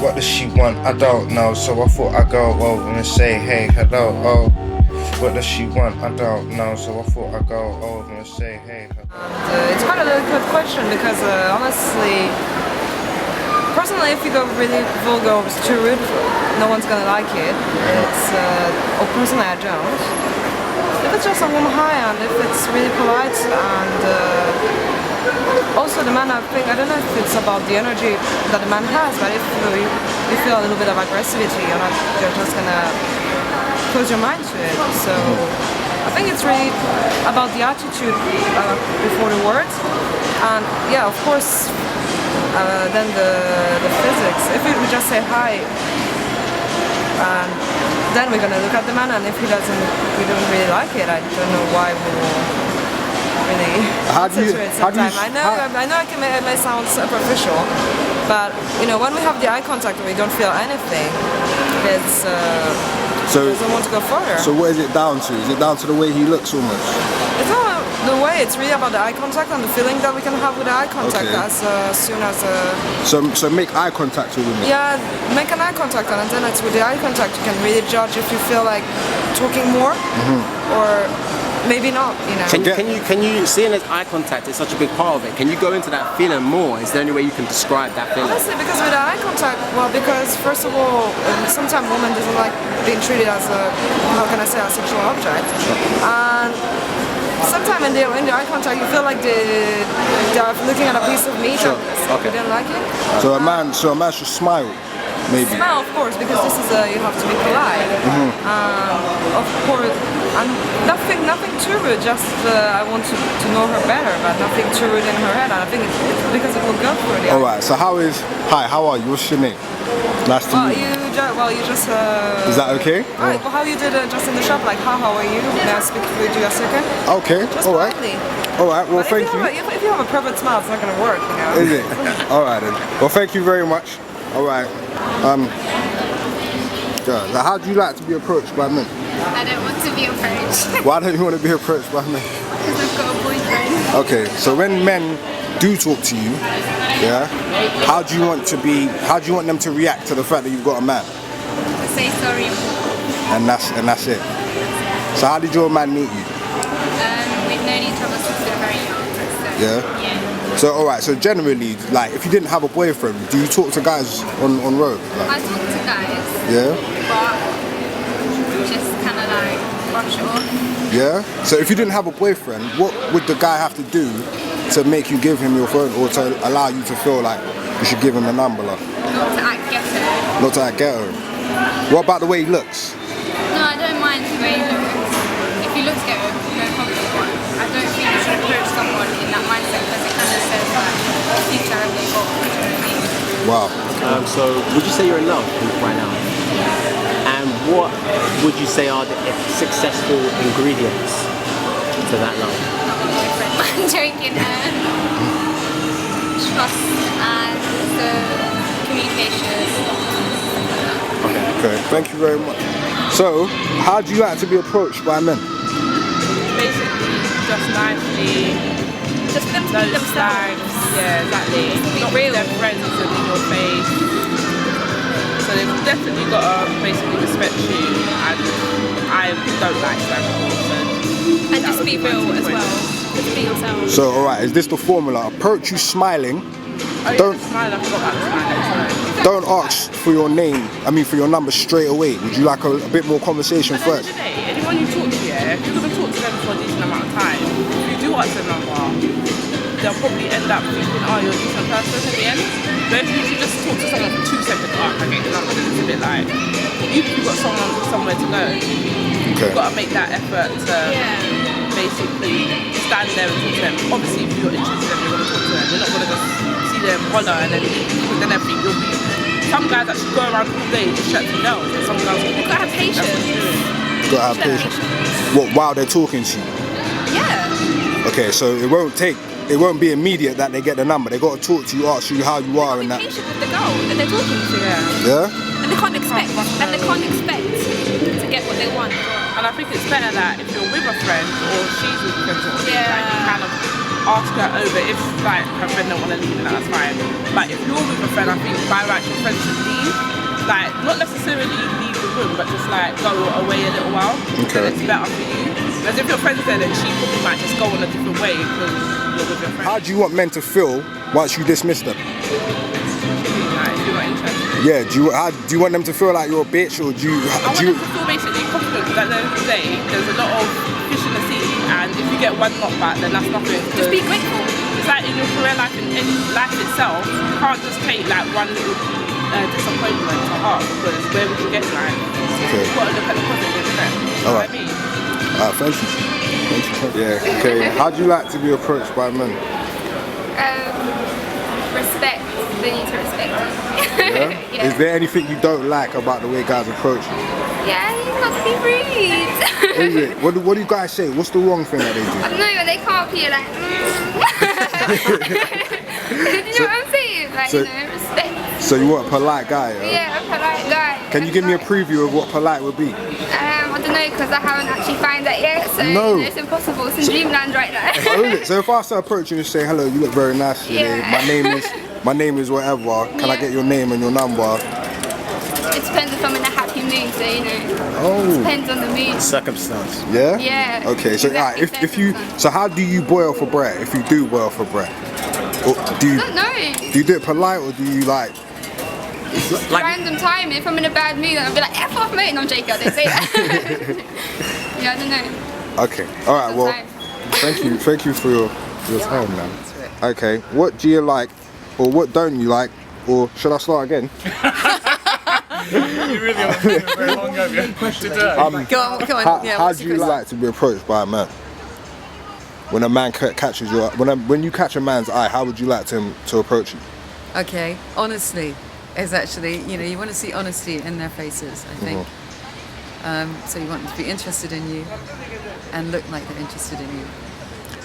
What does she want? I don't know. So I thought I'd go over and say, hey, hello, oh. What does she want? I don't know. So I thought I'd go over and say, hey, hello. It's quite a good question because honestly, personally, if you go really vulgar or too rude, no one's gonna like it. It's, or personally, I don't. If it's just a warm hi and if it's really polite and also the man, I think, I don't know if it's about the energy that the man has, but if you feel a little bit of aggressivity, you're just gonna close your mind to it. So I think it's really about the attitude before the words, and yeah, of course, then the physics. If we just say hi, and then we're gonna look at the man, and if we don't really like it, I don't know why we will really consider it sometimes. I know it may sound superficial, but you know, when we have the eye contact and we don't feel anything, it's doesn't want to go further. So what is it down to? Is it down to the way he looks almost? It's not the way, it's really about the eye contact and the feeling that we can have with the eye contact as soon as... So make eye contact with him? Yeah, make an eye contact, and then it's with the eye contact you can really judge if you feel like talking more or maybe not, you know. Can you seeing as eye contact is such a big part of it, can you go into that feeling more? Is there any way you can describe that feeling? Honestly, because with the eye contact, well, because first of all, sometimes women doesn't like being treated as a, how can I say, a sexual object. And sometimes in the eye contact you feel like they're looking at a piece of meat and you don't like it. So a man should smile. Maybe. Smile, of course, because this is you have to be polite. Of course, and nothing too rude. Just I want to know her better, but nothing too rude in her head. And I think it's because it will go for the. All right. So how are you? What's your name? Nice to meet you. You just. Is that okay? Right. Well, how you did just in the shop? Like, how are you? May I speak with you a second? Okay. Just all right. politely. All right. Well, thank you. If you have a perfect smile, it's not going to work. You know. Is it? All right then. Well, thank you very much. All right. How do you like to be approached by men? I don't want to be approached. Why don't you want to be approached by men? Because I've got a boyfriend. Okay, so when men do talk to you, yeah, how do you want them to react to the fact that you've got a man? Say sorry. And that's it. So how did your man meet you? We've known each other since we were very young. Yeah. So alright, so generally, like, if you didn't have a boyfriend, do you talk to guys on road? Like? I talk to guys. Yeah. But just kind of like brush it off. Yeah. So if you didn't have a boyfriend, what would the guy have to do to make you give him your phone, or to allow you to feel like you should give him the number? Like? Not to act ghetto. Not to act ghetto. What about the way he looks? No, I don't mind the way he looks. If he looks ghetto, no problem. I don't think you should approach someone in that mindset because it kind of says like the future of the goal. You know what I mean? Wow. So would you say you're in love right now? And what would you say are the successful ingredients to that love? Not my boyfriend. I'm joking. Trust and the communication. Okay, thank you very much. So, how do you like to be approached by men? Basically, just nicely. Just for them to be themselves. Yeah, exactly. Not real. Their friends and in your face. So they've definitely got to basically respect you, and I don't like that. So and just be real as well. Just be yourself. So, alright, is this the formula? Approach you smiling. don't smile. I forgot about the smile. Don't ask for your name. For your number straight away. Would you like a bit more conversation first? Anyone you talk to, if you're going to talk to them for a decent amount of time, if you do ask their number, they'll probably end up thinking, oh, you're a decent person at the end. But if you just talk to someone for 2 seconds, oh, I get your number, then it's a bit like, you've got someone somewhere to go. You've got to make that effort to basically stand there and talk to them. Obviously, if you're interested in them, you're going to talk to them. You're not going to just see them holler and then everything. You'll be. Some guys actually go around all day just chatting to girls, and some girls you've got to have patience. You've got to have patience. What, while they're talking to you? Yeah. Okay, so it won't be immediate that they get the number. They got to talk to you, ask you how you are, and that. Patient with the girl that they're talking to. Yeah. And they can't expect to get what they want. And I think it's better that if you're with a friend or she's with friends, you kind of ask her over if like her friend don't want to leave, and that's fine. But if you're with a friend, I think by right your friend should leave. Like not necessarily leave the room, but just like go away a little while. Okay. Then it's better for you. Whereas if your friend's there, then she probably might just go on a different way because you're with your friend. How do you want men to feel once you dismiss them? Like, if you're not interested. Yeah, do you want them to feel like you're a bitch, or do you? I want them to feel basically confident because at the end of the day, there's a lot of fish in the sea, and if you get one knockback, then that's nothing. Just be grateful. It's like in your career life and in life itself, you can't just take like one little disappointment to heart because where would you get like? Okay. You've got to look at the positive, isn't it? You know what I mean? Thank you. Thank you. Yeah. Okay. How do you like to be approached by men? Respect. They need to respect you. Yeah? Yeah. Is there anything you don't like about the way guys approach you? Yeah, you got to be rude. Is it? What do you guys say? What's the wrong thing that they I don't know, but they come up here like, you know what I'm saying? Like, So- you know, respect. So you want a polite guy? Yeah? Yeah, a polite guy. Can you give me a preview of what polite would be? I don't know, because I haven't actually found that yet, so No. it's impossible. It's in dreamland right now. Oh, is it? So if I start approaching you and say, hello, you look very nice today. Yeah. My name is whatever. Can I get your name and your number? It depends if I'm in a happy mood, so you know. Oh. Depends on the mood. Circumstance. Yeah? Yeah. Okay, so Exactly, if you, so how do you boil for bread, if you do boil for bread? Or do I you, don't know. do you do it polite, or do you like, Random time. If I'm in a bad mood, I'll be like, F off, mate. No, I'm joking. I didn't say that. Yeah, I don't know. okay, all right, well, Sometimes. thank you for your time, man. Okay, what do you like, or what don't you like, or should I start again? You really are very long ago. Go on. How, Yeah, how what's do your you question? like to be approached by a man? When a man catches your, when you catch a man's eye, how would you like him to approach you? Okay, honestly is actually, you want to see honesty in their faces, I think. So you want them to be interested in you and look like they're interested in you.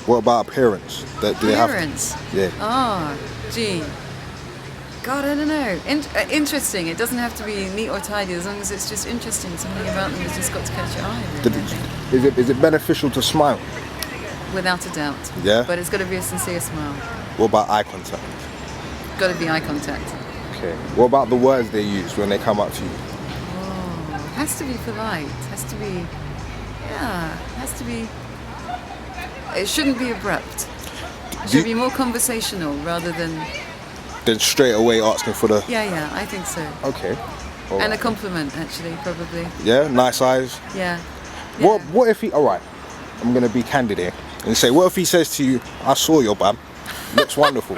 What about appearance? Do they have? Appearance. Yeah. Oh, gee. God, I don't know. Interesting. It doesn't have to be neat or tidy as long as it's just interesting. Something about them has just got to catch your eye. Really, I think. Is it beneficial to smile? Without a doubt. Yeah? But it's got to be a sincere smile. What about eye contact? Got to be eye contact. Okay. What about the words they use when they come up to you? Oh, has to be polite. Has to be. It shouldn't be abrupt. It should be more conversational rather than. Then straight away asking for the. Yeah, I think so. Okay. All And a right. compliment, actually, probably. Yeah, nice eyes. Yeah. What if he? All right, I'm gonna be candid here and say, what if he says to you, "I saw your bum, looks wonderful."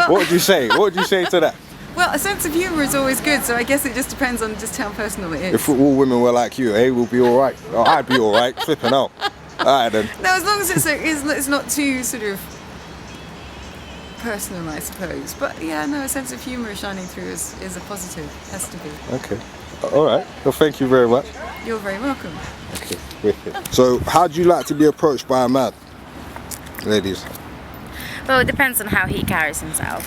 What would you say? What would you say to that? Well, a sense of humour is always good, so I guess it just depends on just how personal it is. If all women were like you, we'll be all right. Oh, I'd be all right. Flipping out. All right then. No, as long as it's not too sort of personal, I suppose. But yeah, no, a sense of humour shining through is a positive. Has to be. Okay. All right. Well, thank you very much. You're very welcome. Okay. Wicked. So, how do you like to be approached by a man, ladies? Well, it depends on how he carries himself.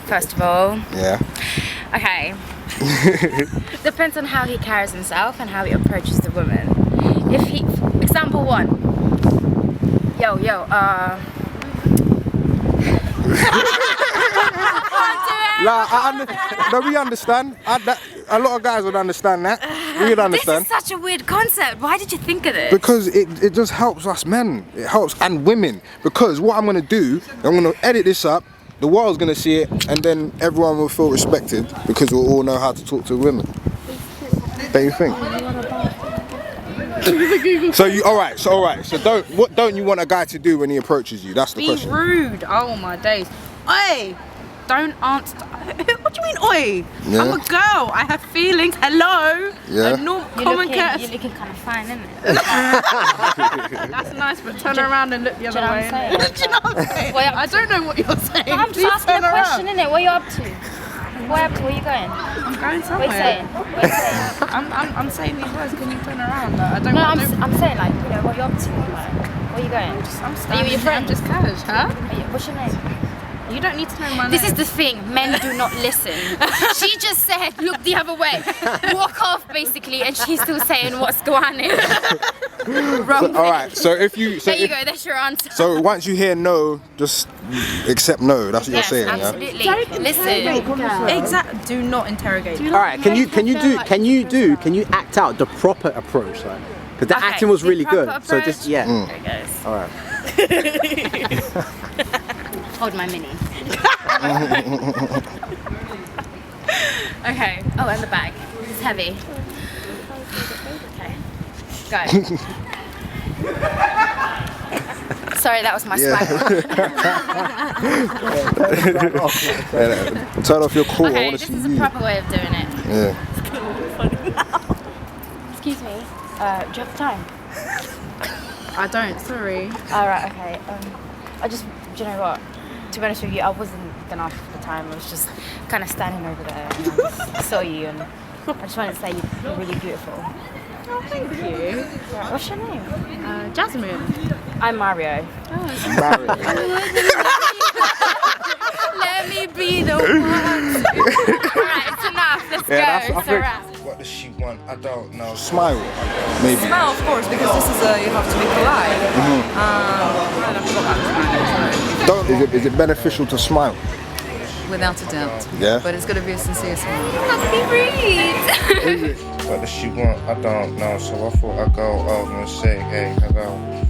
First of all, Yeah. okay. Depends on how he carries himself and how he approaches the woman. If he, example one. No, we understand. A lot of guys would understand that. We would understand. This is such a weird concept. Why did you think of this? Because it just helps us men. It helps, and women. Because what I'm going to do, I'm going to edit this up, the world's going to see it, and then everyone will feel respected because we'll all know how to talk to women. Don't you think? Alright, so what don't you want a guy to do when he approaches you? That's the Be question. rude. Oh my days. Oi! Don't answer. What do you mean, oi? Yeah. I'm a girl. I have feelings. Hello. Yeah. A normal You're common looking, courtesy. you're looking kind of fine, isn't it? That's nice, but turn around and look the other know what way. I'm saying? Do you know what I'm saying? What you up I don't know what you're saying. I'm Please just asking turn a question, around. innit? What are you up to? What up to? Where are you going? I'm going What somewhere. are you saying? What are you saying? I'm saying these words. Can you turn around? I don't. No, I I'm don't- saying like, what are you up to? Like, where are you going? I'm Are you with your standing here, I'm friend? just cash, huh? What's your name? You don't need to know my This is name. the thing, men do not listen. She just said, look the other way, walk off basically, and she's still saying what's going on. Wrong. Alright, so if you... So There you if- go, that's your answer. So once you hear no, just accept no. That's what yes, you're saying, absolutely. yeah? Listen. Exactly. Do not interrogate. All right, can you act out the proper approach, like? Because the Okay, acting was the really good. proper So just approach. yeah. There it goes. All right. Hold my mini. Okay. Oh, and the bag. It's heavy. Okay. Go. Sorry, that was my smile. Turn off your call. I Okay, want to this see is a you. proper way of doing it. Yeah. Excuse me. Do you have time? I don't. Sorry. Alright, okay. Do you know what? To be honest with you, I wasn't gonna ask for the time. I was just kind of standing over there and I just saw you and I just wanted to say you're really beautiful. Oh, thank you. Right, what's your name? Jasmine. I'm Mario. Let me be the one. Alright, it's enough. Let's go. It's a wrap. What does she want? I don't know. Smile, maybe. Smile, of course, because this is you have to be polite. Is it beneficial to smile? Without a doubt. Yeah. But it's got to be a sincere smile. Not be rude. What does she want? I don't know. So I thought I'd go over and say, hey, hello.